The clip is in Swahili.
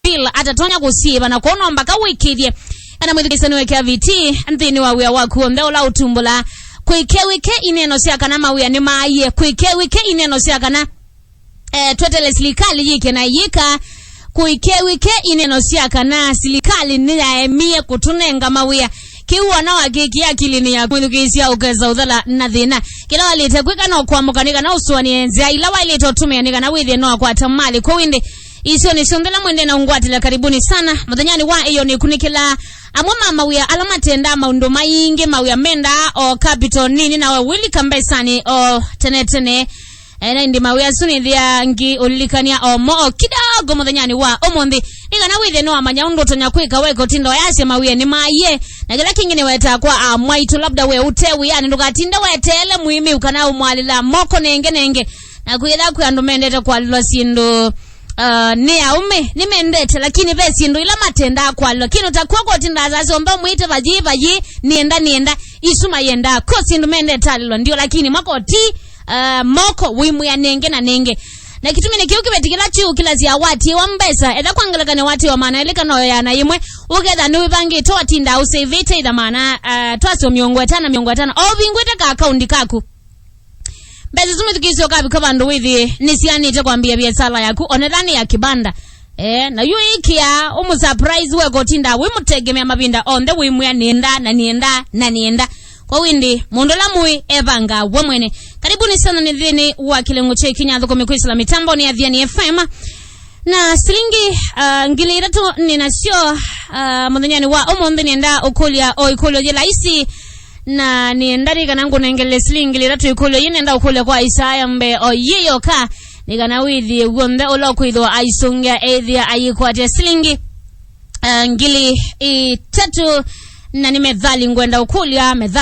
bill atatonya kusiba na kuonomba ka wikidye ana mwithikisani wekea viti anthini wawia waku ndeola utumbula kwike ineno siakana mawia ni maaye kwike ineno siakana twetele silikali yike na yika kwike ineno siakana silikali niyaemie kutunenga mawia kiwa na wakiki akilini ya kwithukisia ukeza udhala na thina kila walite kwika no kwamukanika na uswani enzia ila walite otumeanika na withie no akwata mali kwa winde isio ni sondela mwende na ungwatila karibuni sana muthanyani wa iyo ni kunikila amwa mawia alamatenda maundu maingi mawia menda o capital nini na wili kambesani o tenetene na ndi mawia suni thia ngi ulilikania o mo kidogo muthanyani wa omondi nika na withie no amanya undu tonya kwika weko tindo yase mawia ni maye na kila kingine weta kwa mwaitu labda we utewi yani ndukatinda wetele muhimi ukana umwalila moko nenge na kuila kuyandu mendete kwa lilo sindu ni aume ni mendete lakini besi ndo ila matenda kwa lakini utakuwa kwa tinda zazi omba muite vaji nienda isuma yenda kosi ndo mendete alilo ndio lakini mako ti moko wimu ya nenge na kitu mine kiuki betikila chiu kila zia wati wa mbesa edha kuangalakane wati wa maana ilika no ya na imwe ukeda nuwi bangi toa tinda usevite idha maana tuwasi wa miongo etana o vingwete ka akaundi kaku bezi sume tukisio kabi kabando withi nisiani ite kwa mbia biasala yaku onedani ya kibanda na yu ikia umu surprise weko tinda wimutegemea mabinda on the wimu ya nienda kwa windi mondola mui evanga wamwene karibuni sana nidhini wa kilengu cheki nyadho kumikuisila mitambo ni Adhiani FM na silingi ngili iratu ninasio mudhanyani wa umondi nienda ukulia o ikulio jelaisi na niendari kanangu nengele silingi liratu ikulio yinenda ukulia kwa Isaya mbe o yiyo ka nikana withi ugonde ulo kuido aisungia edhia ayikuate silingi ngili itatu na nimedhali ngwenda ukulia medhali